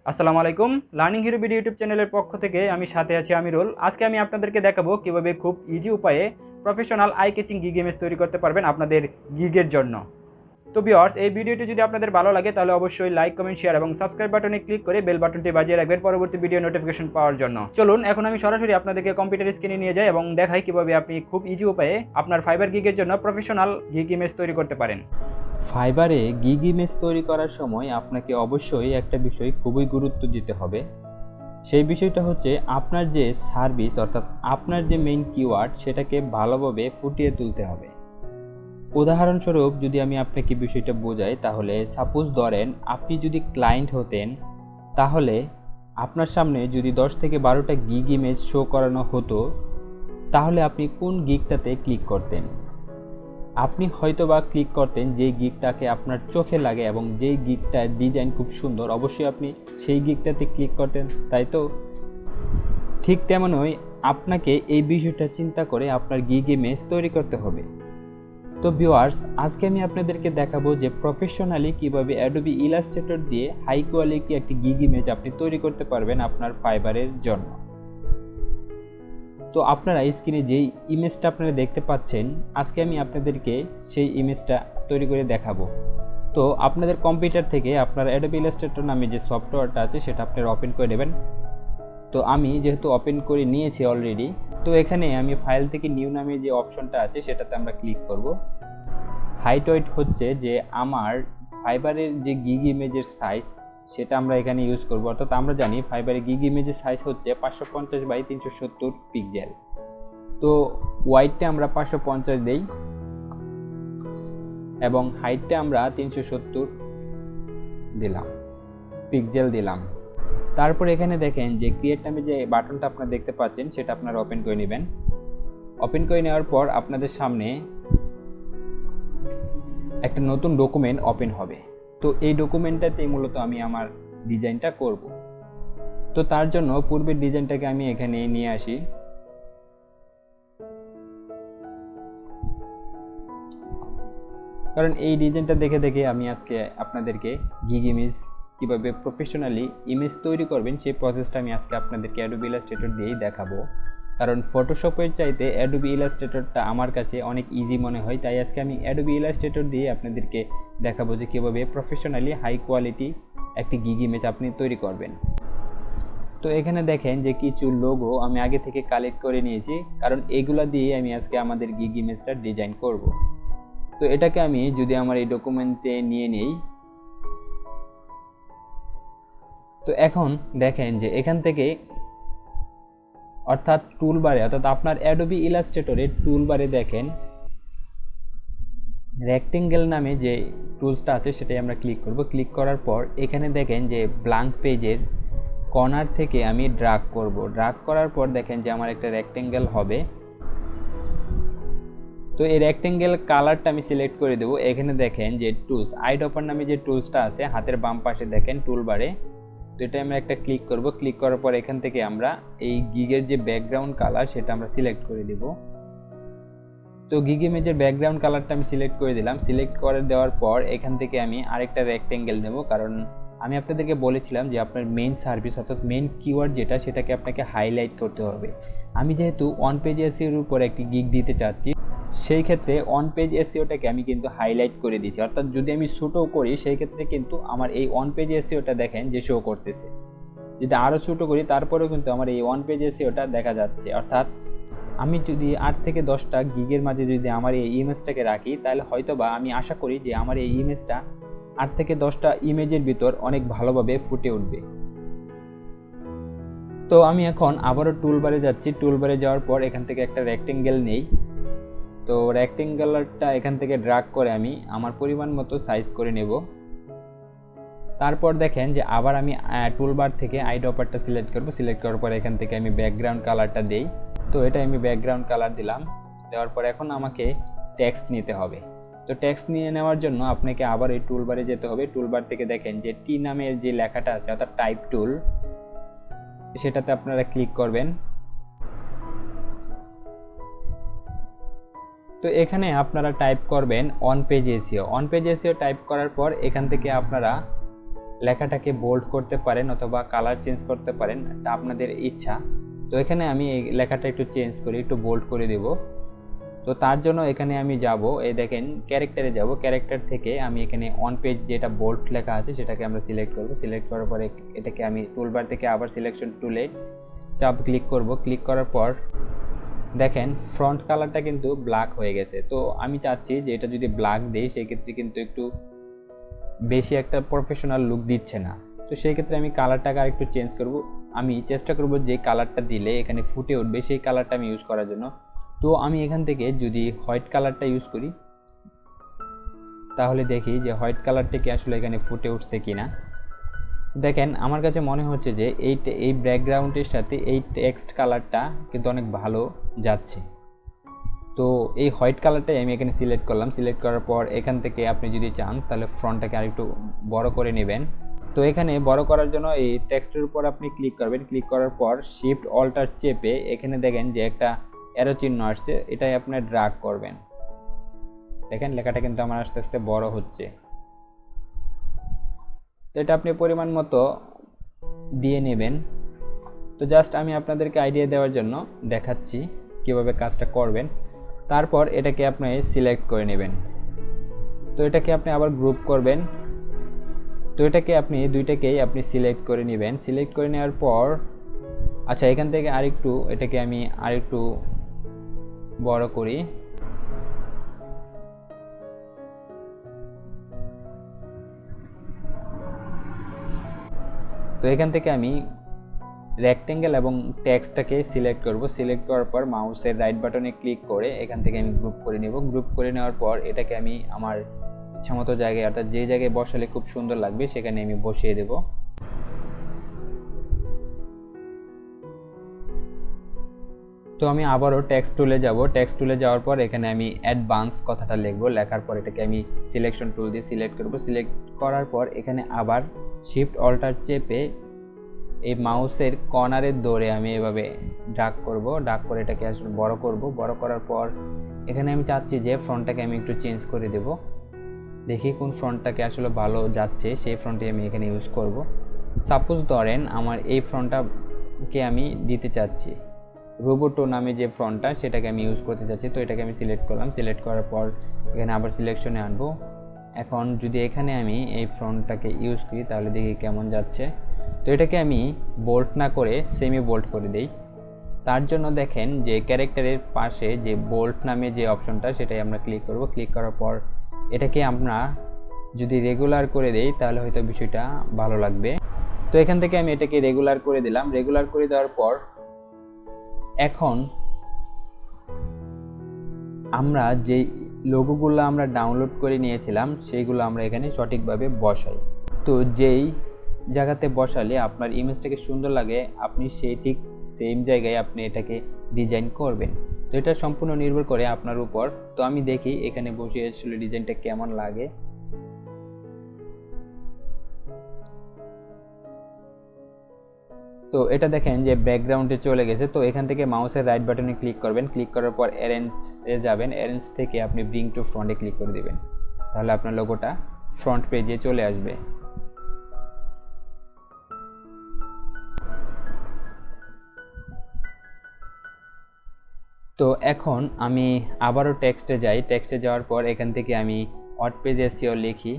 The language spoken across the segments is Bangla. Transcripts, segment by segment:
আসসালামু আলাইকুম। লার্নিং হিরো ভিডিও ইউটিউব চ্যানেলের পক্ষ থেকে আমি সাথে আছি আমিরুল। আজকে আমি আপনাদেরকে দেখাবো কিভাবে খুব ইজি উপায়ে professional eye catching gig image তৈরি করতে পারবেন আপনাদের গিগের জন্য। তো ভিউয়ার্স, এই ভিডিওটি যদি আপনাদের ভালো লাগে তাহলে অবশ্যই লাইক, কমেন্ট, শেয়ার এবং সাবস্ক্রাইব বাটনে ক্লিক করে বেল বাটনটি বাজিয়ে রাখবেন পরবর্তী ভিডিও নোটিফিকেশন পাওয়ার জন্য। চলুন এখন আমি সরাসরি আপনাদেরকে কম্পিউটার স্ক্রিনে নিয়ে যাই এবং দেখাই কিভাবে আপনি খুব ইজি উপায়ে আপনার ফাইবার গিগের জন্য প্রফেশনাল গিগ ইমেজ তৈরি করতে পারেন। ফাইবারে গিগ ইমেজ তৈরি করার সময় আপনাকে অবশ্যই একটা বিষয় খুবই গুরুত্ব দিতে হবে। সেই বিষয়টা হচ্ছে আপনার যে সার্ভিস অর্থাৎ আপনার যে মেইন কিওয়ার্ড সেটাকে ভালোভাবে ফুটিয়ে তুলতে হবে। উদাহরণস্বরূপ যদি আমি আপনাকে বিষয়টা বোঝাই তাহলে সাপোজ ধরেন আপনি যদি ক্লায়েন্ট হতেন, তাহলে আপনার সামনে যদি 10 থেকে 12টা গিগ ইমেজ শো করানো হতো, তাহলে আপনি কোন গিগটাতে ক্লিক করতেন? আপনি হয়তোবা ক্লিক করতেন যেই গিগটাকে আপনার চোখে লাগে এবং যেই গিগটার ডিজাইন খুব সুন্দর, অবশ্যই আপনি সেই গিগটাতে ক্লিক করতেন, তাই তো? ঠিক তেমনই আপনাকে এই বিষয়টা চিন্তা করে আপনার গিগ ইমেজ তৈরি করতে হবে। তো ভিউয়ার্স, আজকে আমি আপনাদেরকে দেখাবো যে প্রফেশনালি কিভাবে অ্যাডোবি ইলাস্ট্রেটর দিয়ে হাই কোয়ালিটি একটি গিগ ইমেজ আপনি তৈরি করতে পারবেন আপনার ফাইবারের জন্য। তো আপনারা স্ক্রিনে যেই ইমেজটা আপনারা দেখতে পাচ্ছেন, আজকে আমি আপনাদেরকে সেই ইমেজটা তৈরি করে দেখাবো। তো আপনাদের কম্পিউটার থেকে আপনার অ্যাডোবি ইলাস্ট্রেটর নামে যে সফটওয়্যারটা আছে সেটা আপনারা ওপেন করে নেবেন। তো আমি যেহেতু ওপেন করে নিয়েছি অলরেডি, তো এখানে আমি ফাইল থেকে নিউ নামে যে অপশনটা আছে সেটাতে আমরা ক্লিক করব। হাইট ওয়েট হচ্ছে যে আমার ফাইবারের যে গিগ ইমেজের সাইজ সেটা আমরা এখানে ইউজ করব। অর্থাৎ আমরা জানি ফাইবারের গিগ ইমেজের সাইজ হচ্ছে 550 বাই 370 পিক্সেল। তো ওয়াইডটা আমরা 550 দেই এবং হাইটটা আমরা 370 দিলাম, পিক্সেল দিলাম। তারপর এখানে দেখেন যে ক্রিয়েট নামে যে বাটনটা আপনারা দেখতে পাচ্ছেন সেটা আপনারা ওপেন করে নেবেন। ওপেন করে নেওয়ার পর আপনাদের সামনে একটা নতুন ডকুমেন্ট ওপেন হবে। তো এই ডকুমেন্টটাতে মূলত আমি আমার ডিজাইনটা করব। তো তার জন্য পূর্বের ডিজাইনটাকে আমি এখানে নিয়ে আসি। কারণ এই ডিজাইনটা দেখে দেখে আমি আজকে আপনাদেরকে গিগ ইমেজ কীভাবে প্রফেশনালি ইমেজ তৈরি করবেন সেই প্রসেসটা আমি আজকে আপনাদেরকে অ্যাডোবি ইলাস্ট্রেটর দিয়েই দেখাবো। কারণ ফটোশপের চাইতে অ্যাডোবি ইলাস্ট্রেটরটা আমার কাছে অনেক ইজি মনে হয়, তাই আজকে আমি অ্যাডোবি ইলাস্ট্রেটর দিয়ে আপনাদেরকে দেখাবো যে কীভাবে প্রফেশনালি হাই কোয়ালিটি একটি গিগ ইমেজ আপনি তৈরি করবেন। তো এখানে দেখেন যে কিছু লোগো আমি আগে থেকে কালেক্ট করে নিয়েছি, কারণ এগুলা দিয়ে আমি আজকে আমাদের গিগ ইমেজটা ডিজাইন করব। তো এটাকে আমি যদি আমার এই ডকুমেন্টে নিয়ে নেই, তো এখন দেখেন যে এখান থেকে অর্থাৎ টুলবারে অর্থাৎ আপনার অ্যাডোবি ইলাস্ট্রেটরের টুলবারে দেখেন রেক্টেঙ্গেল নামে যে টুলসটা আছে সেটাই আমরা ক্লিক করব। ক্লিক করার পর এখানে দেখেন যে ব্ল্যাঙ্ক পেজের কর্নার থেকে আমি ড্রাগ করব। ড্রাগ করার পর দেখেন যে আমার একটা রেক্টেঙ্গেল হবে। তো এই রেক্টেঙ্গেল কালারটা আমি সিলেক্ট করে দেবো। এখানে দেখেন যে টুলস আইড্রপার নামে যে টুলসটা আছে হাতের বাম পাশে দেখেন টুলবারে, তো এটা আমরা একটা ক্লিক করব। ক্লিক করার পর এখান থেকে আমরা এই গিগের যে ব্যাকগ্রাউন্ড কালার সেটা আমরা সিলেক্ট করে দেব। তো গিগ ইমেজের ব্যাকগ্রাউন্ড কালারটা আমি সিলেক্ট করে দিলাম। সিলেক্ট করে দেওয়ার পর এখান থেকে আমি আরেকটা রেক্টেঙ্গেল নেব, কারণ আমি আপনাদেরকে বলেছিলাম যে আপনার মেইন সার্ভিস অর্থাৎ মেইন কিওয়ার্ড যেটা সেটাকে আপনাকে হাইলাইট করতে হবে। আমি যেহেতু অন পেজ এসইওর উপর একটি গিগ দিতে চাচ্ছি, সেই ক্ষেত্রে অন পেজ এসইওটাকে আমি কিন্তু হাইলাইট করে দিয়েছি। অর্থাৎ যদি আমি ছোটো করি সেই ক্ষেত্রে কিন্তু আমার এই অন পেজ এসইওটা দেখেন যে শো করতেছে। যদি আরও ছোটো করি তারপরেও কিন্তু আমার এই অন পেজ এসইওটা দেখা যাচ্ছে। অর্থাৎ আমি যদি 8 থেকে 10টা গিগের মাঝে যদি আমার এই ইমেজটাকে রাখি, তাহলে হয়তোবা আমি আশা করি যে আমার এই ইমেজটা 8 থেকে 10টা ইমেজের ভিতর অনেক ভালোভাবে ফুটে উঠবে। তো আমি এখন আবারও টুলবারে যাচ্ছি। টুলবারে যাওয়ার পর এখান থেকে একটা রেক্টেঙ্গেল নেই। তো রেক্টেঙ্গেলটা এখান থেকে ড্রাগ করে আমি আমার পরিমাণ মতো সাইজ করে নেব। তারপর দেখেন যে আবার আমি টুলবার থেকে আইড্রপারটা সিলেক্ট করব। সিলেক্ট করার পর এখান থেকে আমি ব্যাকগ্রাউন্ড কালারটা দেই। তো এটা আমি ব্যাকগ্রাউন্ড কালার দিলাম। দেওয়ার পর এখন আমাকে টেক্সট নিতে হবে। তো টেক্সট নিয়ে নেওয়ার জন্য আপনাকে আবার এই টুলবারে যেতে হবে। টুলবার থেকে দেখেন যে টি নামের যে লেখাটা আছে অর্থাৎ টাইপ টুল, সেটাতে আপনারা ক্লিক করবেন। তো এখানে আপনারা টাইপ করবেন on page SEO. On page SEO type করার পর এখান থেকে আপনারা লেখাটাকে বোল্ড করতে পারেন অথবা কালার চেঞ্জ করতে পারেন, এটা আপনাদের ইচ্ছা। তো এখানে আমি এই লেখাটা একটু চেঞ্জ করি, একটু বোল্ড করে দেব। তো তার জন্য এখানে আমি যাব, এই দেখেন ক্যারেক্টারে যাব, ক্যারেক্টার থেকে আমি এখানে অন পেজ যেটা বোল্ড লেখা আছে সেটাকে আমরা সিলেক্ট করব। সিলেক্ট করার পরে এটাকে আমি টুলবার থেকে আবার সিলেকশন টুলে চাপ ক্লিক করব। ক্লিক করার পর দেখেন ফ্রন্ট কালারটা কিন্তু ব্ল্যাক হয়ে গেছে। তো আমি চাচ্ছি যে এটা যদি ব্ল্যাক দেই সেক্ষেত্রে কিন্তু একটু বেশি একটা প্রফেশনাল লুক দিচ্ছে না। তো সেই ক্ষেত্রে আমি কালারটাকে আরেকটু চেঞ্জ করব। আমি চেষ্টা করব যে কালারটা দিলে এখানে ফুটে উঠবে সেই কালারটা আমি ইউজ করার জন্য। তো আমি এখান থেকে যদি হোয়াইট কালারটা ইউজ করি তাহলে দেখি যে হোয়াইট কালারটা কি আসলে এখানে ফুটে উঠছে কিনা। দেখেন আমার কাছে মনে হচ্ছে যে এই ব্যাকগ্রাউন্ডের সাথে এই টেক্সট কালারটা কিন্তু অনেক ভালো যাচ্ছে। তো এই হোয়াইট কালারটাই আমি এখানে সিলেক্ট করলাম। সিলেক্ট করার পর এখান থেকে আপনি যদি চান তাহলে ফ্রন্টটাকে আরেকটু বড় করে নেবেন। তো এখানে বড় করার জন্য এই টেক্সটের উপর আপনি ক্লিক করবেন। ক্লিক করার পর শিফট অল্টার চেপে এখানে দেখেন যে একটা অ্যারো চিহ্ন আসছে, এটাই আপনি ড্র্যাগ করবেন। দেখেন লেখাটা কিন্তু আমার আস্তে আস্তে বড় হচ্ছে। তো এটা আপনি পরিমাণ মতো দিয়ে নেবেন। তো জাস্ট আমি আপনাদেরকে আইডিয়া দেওয়ার জন্য দেখাচ্ছি কিভাবে কাজটা করবেন। তারপর এটাকে আপনি সিলেক্ট করে নেবেন। তো এটাকে আপনি আবার গ্রুপ করবেন। তো এটাকে আপনি দুইটাকেই আপনি সিলেক্ট করে নেবেন। সিলেক্ট করে নেওয়ার পর আচ্ছা এখান থেকে এটাকে আমি আরেকটু বড় করি। তো এখান থেকে আমি রেক্টেঙ্গেল এবং টেক্সটটাকে সিলেক্ট করব। সিলেক্ট করার পর মাউসের রাইট বাটনে ক্লিক করে এখান থেকে আমি গ্রুপ করে নেব। গ্রুপ করে নেওয়ার পর এটাকে আমি আমার ইচ্ছামতো জায়গায় অর্থাৎ যে জায়গায় বসালে খুব সুন্দর লাগবে সেখানে আমি বসিয়ে দেব। তো আমি আবারও টেক্সট টুলে যাব। টেক্সট টুলে যাওয়ার পর এখানে আমি অ্যাডভান্স কথাটা লিখব। লেখার পর এটাকে আমি সিলেকশন টুল দিয়ে সিলেক্ট করব। সিলেক্ট করার পর এখানে আবার শিফট অল্টার চেপে এই মাউসের কর্নারের দৌড়ে আমি এভাবে ড্র্যাগ করব। ড্র্যাগ করে এটাকে আসলে বড় করব। বড় করার পর এখানে আমি চাচ্ছি যে ফ্রন্টটাকে আমি একটু চেঞ্জ করে দেব। দেখি কোন ফ্রন্টটাকে আসলে ভালো যাচ্ছে সেই ফ্রন্টে আমি এখানে ইউজ করব। সাপোজ ধরেন আমার এই ফ্রন্টটাকে আমি দিতে চাচ্ছি, রোবোটো নামে যে ফ্রন্টটা সেটাকে আমি ইউজ করতে চাচ্ছি। তো এটাকে আমি সিলেক্ট করলাম। সিলেক্ট করার পর এখানে আবার সিলেকশনে আনবো। এখন যদি এখানে আমি এই ফ্রন্টটাকে ইউজ করি তাহলে দেখি কেমন যাচ্ছে। তো এটাকে আমি বোল্ড না করে সেমি বোল্ড করে দেই। তার জন্য দেখেন যে ক্যারেক্টারের পাশে যে বোল্ড নামে যে অপশনটা সেটাই আমরা ক্লিক করব। ক্লিক করার পর এটাকে আমরা যদি রেগুলার করে দেই তাহলে হয়তো বিষয়টা ভালো লাগবে। তো এখান থেকে আমি এটাকে রেগুলার করে দিলাম। রেগুলার করে দেওয়ার পর এখন আমরা যেই লোগোগুলো আমরা ডাউনলোড করে নিয়েছিলাম সেইগুলো আমরা এখানে সঠিকভাবে বসাই। তো যেই জায়গাতে বসালে আপনার ইমেজটাকে সুন্দর লাগে আপনি সেই ঠিক সেম জায়গায় আপনি এটাকে ডিজাইন করবেন। তো এটা সম্পূর্ণ নির্ভর করে আপনার উপর। তো আমি দেখি এখানে বসে আসলে ডিজাইনটা কেমন লাগে। তো এটা দেখেন যে ব্যাকগ্রাউন্ডে চলে গেছে। তো এখান থেকে মাউসের রাইট বাটনে ক্লিক করবেন। ক্লিক করার পর অ্যারেঞ্জে যাবেন। অ্যারেঞ্জ থেকে আপনি ব্রিং টু ফ্রন্টে ক্লিক করে দেবেন। তাহলে আপনার লোগোটা ফ্রন্ট পেজে চলে আসবে। তো এখন আমি আবারও টেক্সটে যাই। টেক্সটে যাওয়ার পর এখান থেকে আমি ওয়ার্ডপ্রেস এসইও লিখি।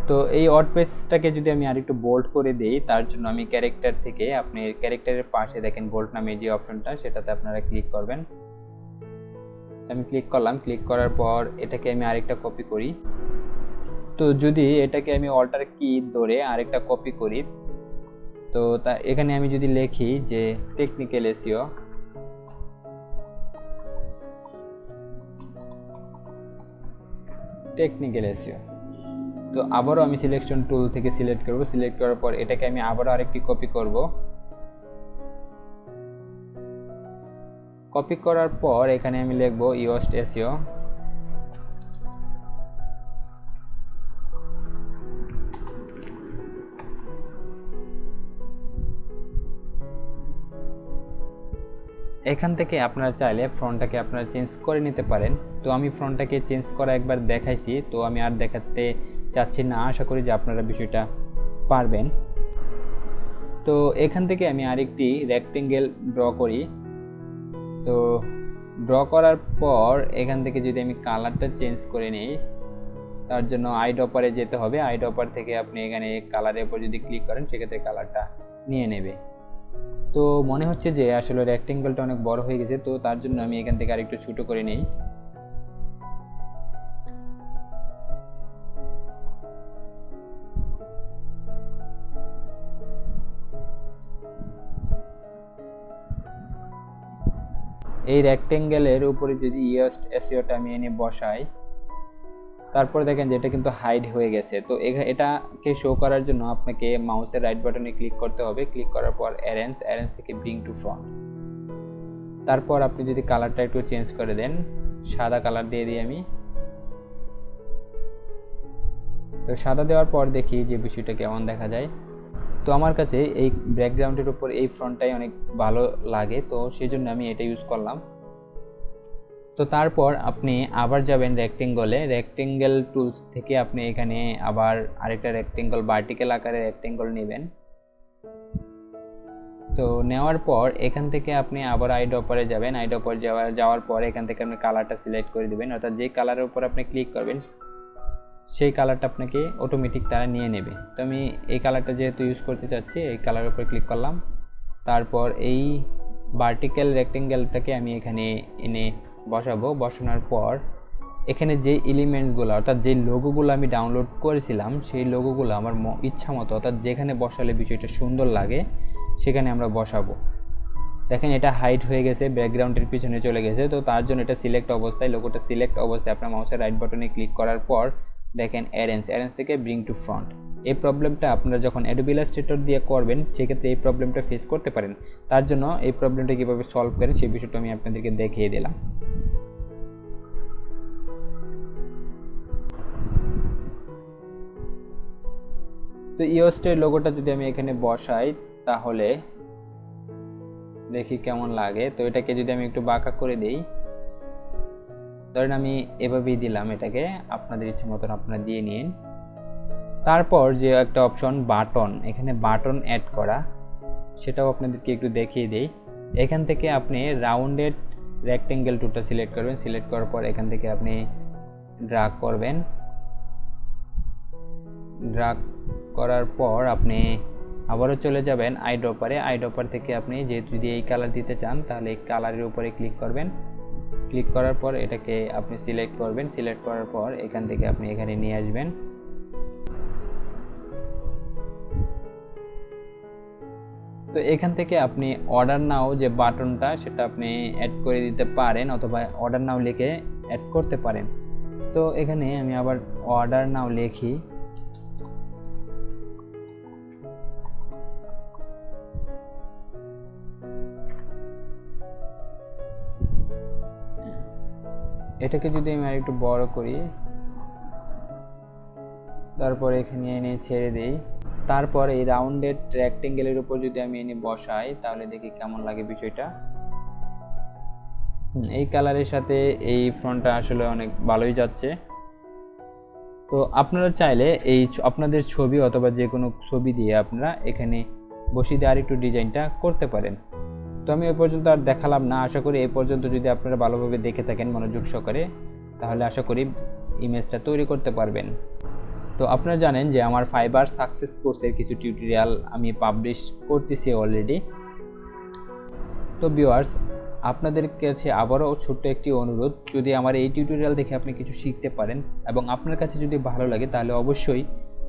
তো এই ওয়ার্ডপ্রেসটাকে যদি আমি আরেকটু বোল্ড করে দেই তার জন্য আমি ক্যারেক্টার থেকে আপনি ক্যারেক্টারের পাশে দেখেন বোল্ড নামে যে অপশনটা সেটাতে আপনারা ক্লিক করবেন। আমি ক্লিক করলাম। ক্লিক করার পর এটাকে আমি আরেকটা কপি করি। তো যদি এটাকে আমি অল্টার কি ধরে আরেকটা কপি করি তো এখানে আমি যদি লিখি যে টেকনিক্যাল এসইও, তো আবারও আমি সিলেকশন টুল থেকে সিলেক্ট করব। সিলেক্ট করার পর এটাকে আমি আবারও আরেকটি কপি করব। কপি করার পর এখানে আমি লিখব ইউএসট এসইও। এখান থেকে আপনারা চাইলে ফ্রন্টটাকে আপনারা চেঞ্জ করে নিতে পারেন। তো আমি ফ্রন্টটাকে চেঞ্জ করা একবার দেখাইছি, তো আমি আর দেখাতে চাচ্ছি না। আশা করি যে আপনারা বিষয়টা পারবেন। তো এখান থেকে আমি আরেকটি রেক্টেঙ্গেল ড্র করি। তো ড্র করার পর এখান থেকে যদি আমি কালারটা চেঞ্জ করে নিই, তার জন্য আইড্রপারে যেতে হবে। আইড্রপার থেকে আপনি এখানে কালারের উপর যদি ক্লিক করেন সেক্ষেত্রে কালারটা নিয়ে নেবে। তো মনে হচ্ছে যে আসলে রেক্টেঙ্গেলটা অনেক বড় হয়ে গেছে, তো তার জন্য আমি এখান থেকে আরেকটু ছোট করে নিই। এই রেক্টেঙ্গেলের উপরে যদি ইউএসট এসইওটা আমি এনে বসাই, তারপরে দেখেন যে এটা কিন্তু হাইড হয়ে গেছে। তো এটাকে শো করার জন্য আপনাকে মাউসের রাইট বাটনে ক্লিক করতে হবে। ক্লিক করার পর অ্যারেঞ্জ থেকে ব্রিং টু ফ্রন্ট। তারপর আপনি যদি কালারটা একটু চেঞ্জ করে দেন, সাদা কালার দিয়ে দিই আমি। তো সাদা দেওয়ার পর দেখি যে বিষয়টা কেমন দেখা যায়। তো আমার কাছে এই ব্যাকগ্রাউন্ডের উপর এই ফ্রন্টটাই অনেক ভালো লাগে, তো সেই জন্য আমি এটা ইউজ করলাম। তো তারপর আপনি আবার যাবেন রেক্টেঙ্গেল টুলস থেকে আপনি এখানে আবার আরেকটা রেক্টেঙ্গল ভার্টিক্যাল আকারে রেক্টেঙ্গল নেবেন। তো নেওয়ার পর এখান থেকে আপনি আবার আইড্রপারে যাবেন। আইড্রপার যাওয়ার পর এখান থেকে আপনি কালারটা সিলেক্ট করে দিবেন, অর্থাৎ যে কালারের উপর আপনি ক্লিক করবেন সেই কালারটা আপনাকে অটোমেটিক তারা নিয়ে নেবে। তো আমি এই কালারটা যেহেতু ইউজ করতে চাচ্ছি, এই কালারের উপরে ক্লিক করলাম। তারপর এই ভার্টিক্যাল রেক্টেঙ্গেলটাকে আমি এখানে এনে বসাবো। বসানোর পর এখানে যে এলিমেন্টসগুলো অর্থাৎ যে লোগোগুলো আমি ডাউনলোড করেছিলাম সেই লোগোগুলো আমার ইচ্ছা মতো অর্থাৎ যেখানে বসালে বিষয়টা সুন্দর লাগে সেখানে আমরা বসাবো। দেখেন এটা হাইড হয়ে গেছে, ব্যাকগ্রাউন্ডের পিছনে চলে গেছে। তো তার জন্য এটা সিলেক্ট অবস্থায়, লোগোটা সিলেক্ট অবস্থায় আপনার মাউসের রাইট বাটনে ক্লিক করার পর দেখেন অ্যারেঞ্জ থেকে ব্রিং টু ফ্রন্ট। এই প্রবলেমটা আপনারা যখন অ্যাডোবি ইলাস্ট্রেটর দিয়ে করবেন সেক্ষেত্রে এই প্রবলেমটা ফেস করতে পারেন। তার জন্য এই প্রবলেমটা কীভাবে সলভ করেন সেই বিষয়টা আমি আপনাদেরকে দেখিয়ে দিলাম। তো ইওস্টের লোগোটা যদি আমি এখানে বসাই তাহলে দেখি কেমন লাগে। তো এটাকে যদি আমি একটু বাঁকা করে দিই, ধরেন আমি এভাবেই দিলাম, এটাকে আপনাদের ইচ্ছে মতন আপনারা দিয়ে নিন। তারপর যে একটা অপশন বাটন, এখানে বাটন অ্যাড করা, সেটাও আপনাদেরকে একটু দেখিয়ে দিই। এখান থেকে আপনি রাউন্ডেড রেক্টেঙ্গেল টুলটা সিলেক্ট করবেন। সিলেক্ট করার পর এখান থেকে আপনি ড্রাগ করবেন। ড্রাগ করার পর আপনি আবারও চলে যাবেন আইড্রপার থেকে আপনি যেহেতু যদি এই কালার দিতে চান তাহলে এই কালারের উপরে ক্লিক করবেন। ক্লিক করার পর এটাকে আপনি সিলেক্ট করবেন। সিলেক্ট করার পর এখান থেকে আপনি এখানে নিয়ে আসবেন। তো এখান থেকে আপনি অর্ডার নাও যে বাটনটা সেটা আপনি অ্যাড করে দিতে পারেন, অথবা অর্ডার নাও লিখে অ্যাড করতে পারেন। তো এখানে আমি আবার অর্ডার নাও লিখি। এটাকে যদি আমি আর একটু বড় করি, তারপর এখানে এনে ছেড়ে দিই। তারপর এই রাউন্ডেড রেক্টেঙ্গেলের উপর যদি আমি এনে বসাই তাহলে দেখি কেমন লাগে বিষয়টা। এই কালারের সাথে এই ফ্রন্টটা আসলে অনেক ভালোই যাচ্ছে। তো আপনারা চাইলে এই আপনাদের ছবি অথবা যে কোনো ছবি দিয়ে আপনারা এখানে বসিয়ে দিয়ে আরেকটু ডিজাইনটা করতে পারেন। তো আমি এ পর্যন্ত আর দেখালাম না। আশা করি এ পর্যন্ত যদি আপনারা ভালোভাবে দেখে থাকেন মনোযোগ সহকারে, তাহলে আশা করি ইমেজটা তৈরি করতে পারবেন। তো আপনারা জানেন যে আমার ফাইবার সাকসেস কোর্সের কিছু টিউটোরিয়াল আমি পাবলিশ করতেছি অলরেডি। তো ভিউয়ার্স, আপনাদের কাছে আবারও ছোট্ট একটি অনুরোধ, যদি আমার এই টিউটোরিয়াল দেখে আপনি কিছু শিখতে পারেন এবং আপনার কাছে যদি ভালো লাগে তাহলে অবশ্যই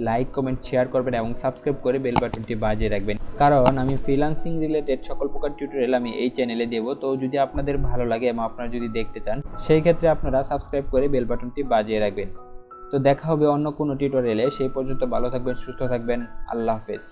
লাইক, কমেন্ট, শেয়ার করবেন এবং সাবস্ক্রাইব করে বেল বাটনটি বাজিয়ে রাখবেন, কারণ আমি ফ্রিল্যান্সিং রিলেটেড সকল প্রকার টিউটোরিয়াল আমি এই চ্যানেলে দেব। তো যদি আপনাদের ভালো লাগে এবং আপনারা যদি দেখতে চান সেই ক্ষেত্রে আপনারা সাবস্ক্রাইব করে বেল বাটনটি বাজিয়ে রাখবেন। তো দেখা হবে অন্য কোনো টিউটোরিয়ালে। সেই পর্যন্ত ভালো থাকবেন, সুস্থ থাকবেন। আল্লাহ হাফেজ।